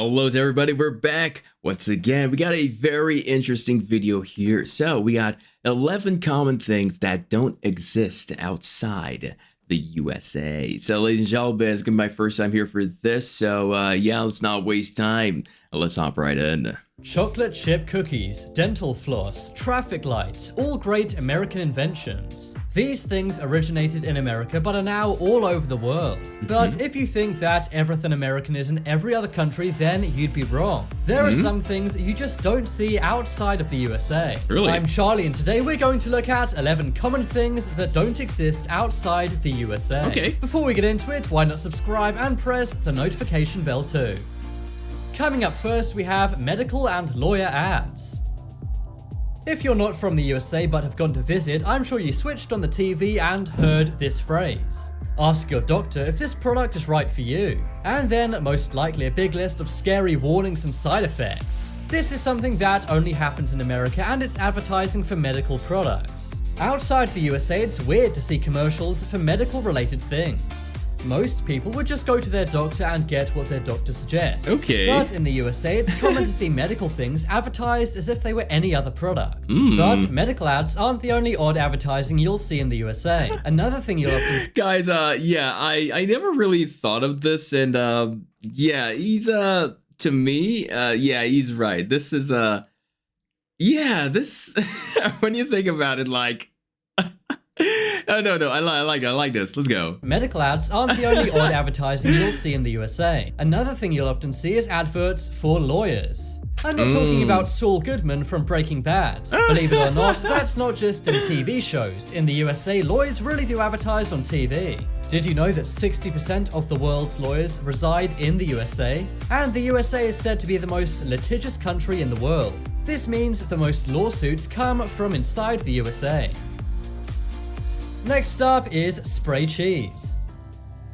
Hello to everybody, we're back once again. We got a very interesting video here. So we got 11 common things that don't exist outside the USA. So ladies and gentlemen, it's gonna be my first time here for this. So yeah, let's not waste time. Let's hop right in. Chocolate chip cookies, dental floss, traffic lights, all great American inventions. These things originated in America but are now all over the world. But if you think that everything American is in every other country, then you'd be wrong. There are some things you just don't see outside of the USA. Really? I'm Charlie, and today we're going to look at 11 common things that don't exist outside the USA. Okay. Before we get into it, why not subscribe and press the notification bell too. Coming up first, we have medical and lawyer ads. If you're not from the USA but have gone to visit, I'm sure you switched on the TV and heard this phrase. Ask your doctor if this product is right for you. And then, most likely, a big list of scary warnings and side effects. This is something that only happens in America, and it's advertising for medical products. Outside the USA, it's weird to see commercials for medical-related things. Most people would just go to their doctor and get what their doctor suggests. Okay. But in the USA, it's common to see medical things advertised as if they were any other product. But medical ads aren't the only odd advertising you'll see in the USA. Another thing you'll often see. Guys, yeah, I never really thought of this, and yeah, he's to me, yeah, he's right. This is yeah, this when you think about it, like no, I like this. Let's go. Medical ads aren't the only odd advertising you'll see in the USA. Another thing you'll often see is adverts for lawyers. I'm not talking about Saul Goodman from Breaking Bad. Believe it or not, that's not just in TV shows. In the USA, lawyers really do advertise on TV. Did you know that 60% of the world's lawyers reside in the USA? And the USA is said to be the most litigious country in the world. This means the most lawsuits come from inside the USA. Next up is spray cheese.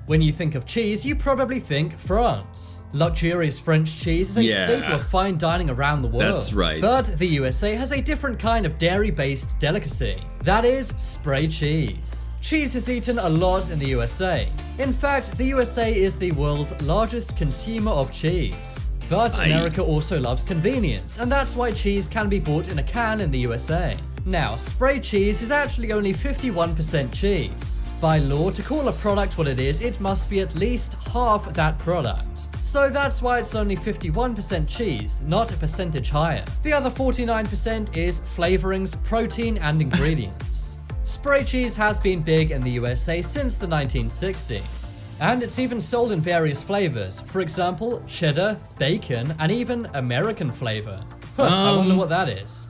When you think of cheese, you probably think France. Luxurious French cheese is a staple of fine dining around the world. That's right. But the USA has a different kind of dairy-based delicacy. That is spray cheese. Cheese is eaten a lot in the USA. In fact, the USA is the world's largest consumer of cheese. But America also loves convenience, and that's why cheese can be bought in a can in the USA. Now, spray cheese is actually only 51% cheese. By law, to call a product what it is, it must be at least half that product. So that's why it's only 51% cheese, not a percentage higher. The other 49% is flavorings, protein, and ingredients. Spray cheese has been big in the USA since the 1960s. And it's even sold in various flavors. For example, cheddar, bacon, and even American flavor. I wonder what that is.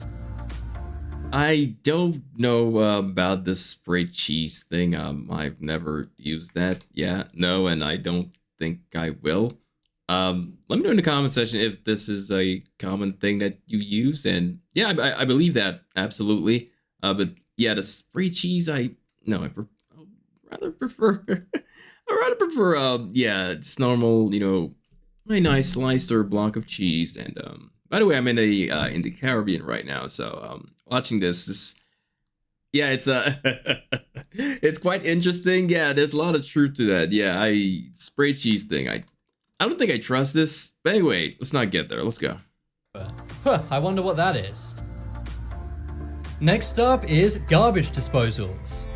I don't know about this spray cheese thing. I've never used that yet. No, and I don't think I will. Let me know in the comment section if this is a common thing that you use. And yeah, I believe that, absolutely. But yeah, the spray cheese, I rather prefer... yeah, it's normal, you know, a nice sliced or block of cheese. And by the way, I'm in the Caribbean right now, so watching this, yeah, it's it's quite interesting. Yeah, there's a lot of truth to that. Yeah, spray cheese thing. I don't think I trust this. But anyway, let's not get there. Let's go. I wonder what that is. Next up is garbage disposals.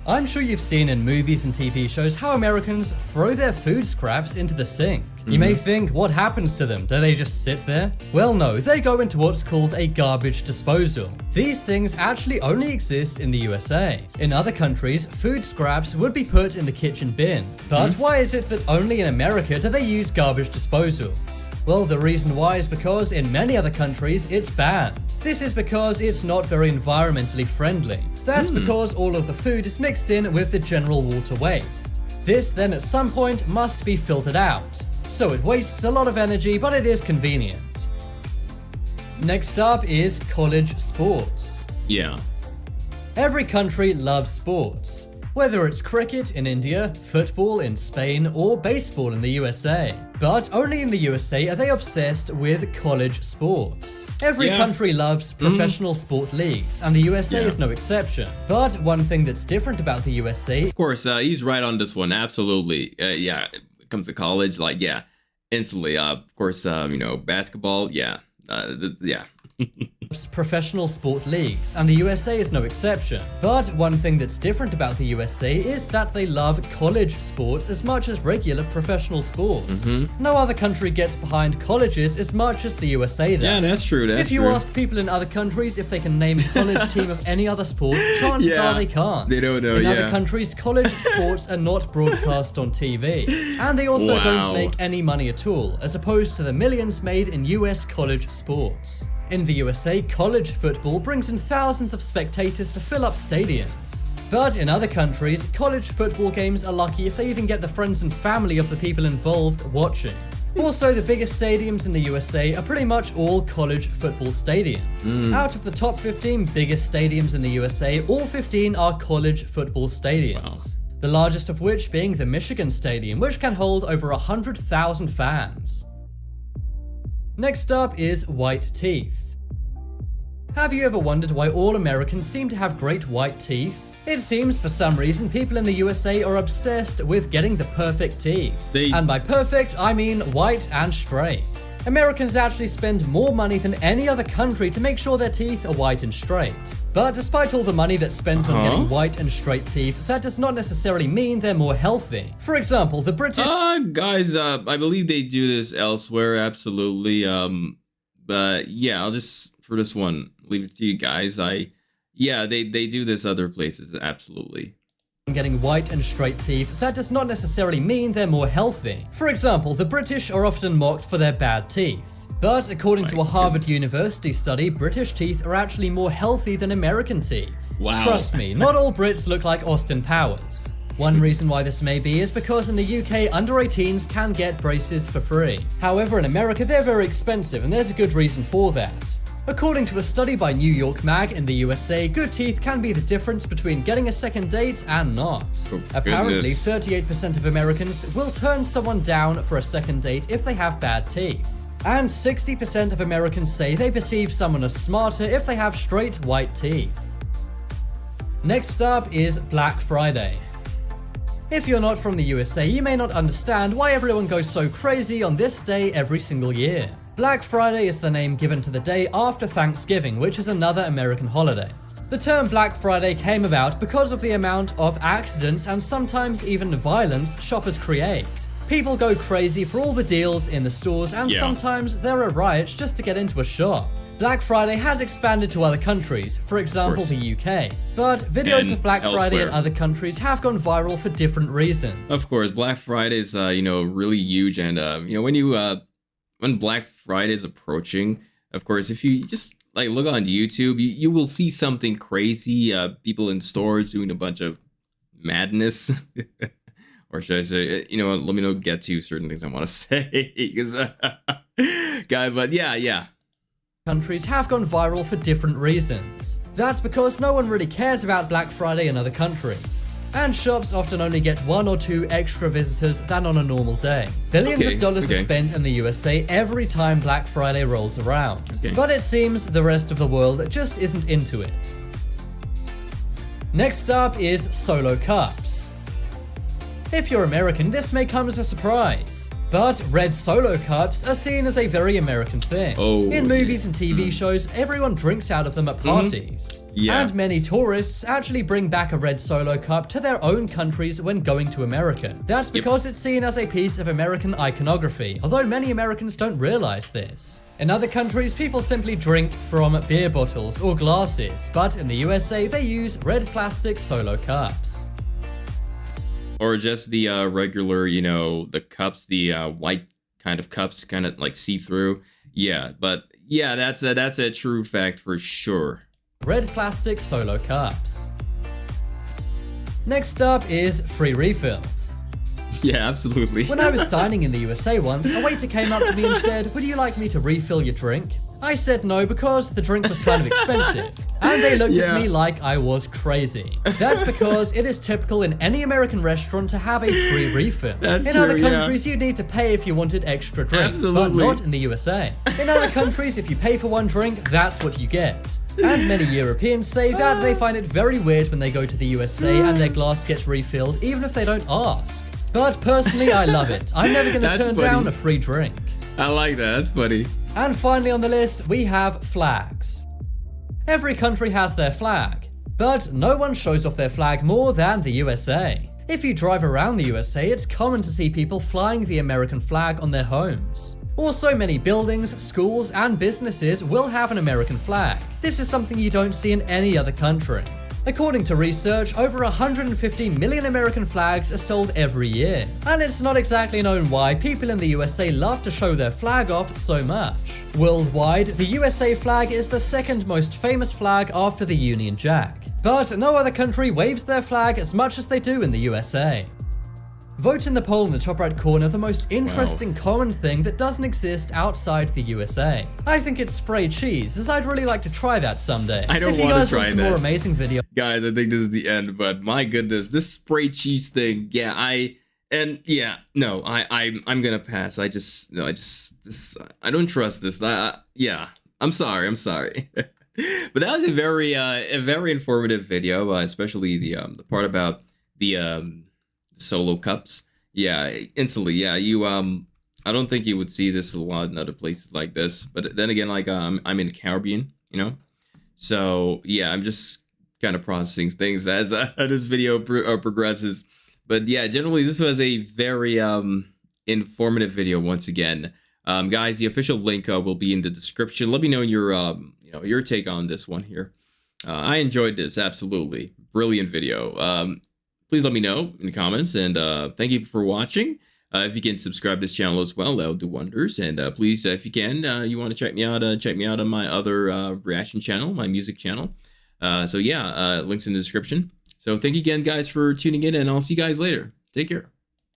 I'm sure you've seen in movies and TV shows how Americans throw their food scraps into the sink. You may think, what happens to them? Do they just sit there? Well, no, they go into what's called a garbage disposal. These things actually only exist in the USA. In other countries, food scraps would be put in the kitchen bin. But why is it that only in America do they use garbage disposals? Well, the reason why is because in many other countries, it's banned. This is because it's not very environmentally friendly. That's because all of the food is mixed in with the general water waste. This then at some point must be filtered out. So it wastes a lot of energy, but it is convenient. Next up is college sports. Yeah. Every country loves sports. Whether it's cricket in India, football in Spain, or baseball in the USA. But only in the USA are they obsessed with college sports. Every country loves professional sport leagues, and the USA is no exception. But one thing that's different about the USA... Of course, he's right on this one, absolutely. Yeah, it comes to college, like, yeah. instantly. Of course, basketball. Yeah, yeah. Professional sport leagues, and the USA is no exception. But one thing that's different about the USA is that they love college sports as much as regular professional sports. No other country gets behind colleges as much as the USA does. Yeah, that's true. If you ask people in other countries if they can name a college team of any other sport, chances are they can't. They don't know. In other countries, college sports are not broadcast on TV, and they also don't make any money at all, as opposed to the millions made in US college sports. In the USA, college football brings in thousands of spectators to fill up stadiums. But in other countries, college football games are lucky if they even get the friends and family of the people involved watching. Also, the biggest stadiums in the USA are pretty much all college football stadiums. Out of the top 15 biggest stadiums in the USA, all 15 are college football stadiums. Wow. The largest of which being the Michigan Stadium, which can hold over 100,000 fans. Next up is white teeth. Have you ever wondered why all Americans seem to have great white teeth? It seems for some reason people in the USA are obsessed with getting the perfect teeth. And by perfect, I mean white and straight. Americans actually spend more money than any other country to make sure their teeth are white and straight. But despite all the money that's spent on getting white and straight teeth, that does not necessarily mean they're more healthy. For example, the British... Guys, I believe they do this elsewhere, absolutely. But yeah, I'll just, for this one, leave it to you guys. Yeah, they do this other places, absolutely. Getting white and straight teeth, that does not necessarily mean they're more healthy. For example, the British are often mocked for their bad teeth. But according to a Harvard University study, British teeth are actually more healthy than American teeth. Wow. Trust me, not all Brits look like Austin Powers. One reason why this may be is because in the UK, under 18s can get braces for free. However, in America, they're very expensive, and there's a good reason for that. According to a study by New York Mag, in the USA, good teeth can be the difference between getting a second date and not. Apparently, 38% of Americans will turn someone down for a second date if they have bad teeth. And 60% of Americans say they perceive someone as smarter if they have straight white teeth. Next up is Black Friday. If you're not from the USA, you may not understand why everyone goes so crazy on this day every single year. Black Friday is the name given to the day after Thanksgiving, which is another American holiday. The term Black Friday came about because of the amount of accidents and sometimes even violence shoppers create. People go crazy for all the deals in the stores, and sometimes there are riots just to get into a shop. Black Friday has expanded to other countries, for example the UK, but videos of Black Friday in other countries have gone viral for different reasons. Of course, Black Friday is really huge, and when Black Friday is approaching, of course, if you just look on YouTube, you will see something crazy. People in stores doing a bunch of madness, or should I say, let me not get to certain things I want to say, because but yeah. Countries have gone viral for different reasons. That's because no one really cares about Black Friday in other countries. And shops often only get 1 or 2 extra visitors than on a normal day. Billions of dollars are spent in the USA every time Black Friday rolls around. But it seems the rest of the world just isn't into it. Next up is solo cups. If you're American, this may come as a surprise. But red solo cups are seen as a very American thing. In movies and TV shows, everyone drinks out of them at parties. And many tourists actually bring back a red solo cup to their own countries when going to America. That's because it's seen as a piece of American iconography, although many Americans don't realize this. In other countries, people simply drink from beer bottles or glasses, but in the USA, they use red plastic solo cups. Or just the regular, the cups, the white kind of cups, kind of like see-through. Yeah, but yeah, that's a true fact for sure. Red plastic solo cups. Next up is free refills. Yeah, absolutely. When I was dining in the USA once, a waiter came up to me and said, "Would you like me to refill your drink?" I said no because the drink was kind of expensive, and they looked at me like I was crazy. That's because it is typical in any American restaurant to have a free refill. In other countries, you'd need to pay if you wanted extra drink, but not in the USA. In other countries, if you pay for one drink, that's what you get. And many Europeans say that they find it very weird when they go to the USA and their glass gets refilled even if they don't ask. But personally, I love it. I'm never going to That's turn funny. down a free drink. I like that. That's funny. And finally on the list, we have flags. Every country has their flag, but no one shows off their flag more than the USA. If you drive around the USA, it's common to see people flying the American flag on their homes. Also, many buildings, schools, and businesses will have an American flag. This is something you don't see in any other country. According to research, over 150 million American flags are sold every year. And it's not exactly known why people in the USA love to show their flag off so much. Worldwide, the USA flag is the second most famous flag after the Union Jack. But no other country waves their flag as much as they do in the USA. Vote in the poll in the top right corner the most interesting common thing that doesn't exist outside the USA. I think it's spray cheese, as I'd really like to try that someday. I don't if you wanna guys try want some that. more amazing videos, Guys, I think this is the end, but my goodness, this spray cheese thing, yeah, I'm gonna pass. I don't trust this. I'm sorry. But that was a very informative video, especially the part about the solo cups. Yeah, instantly. Yeah, I don't think you would see this a lot in other places like this. But then again, like I'm in the Caribbean, you know, so yeah, I'm just kind of processing things as this video progresses. But yeah, generally this was a very informative video once again. Guys, the official link will be in the description. Let me know your take on this one here. I enjoyed this, absolutely. Brilliant video. Please let me know in the comments, and thank you for watching. If you can subscribe to this channel as well, that'll do wonders. And please, if you can, you want to check me out on my other reaction channel, my music channel. So yeah, links in the description. So thank you again, guys, for tuning in, and I'll see you guys later. Take care.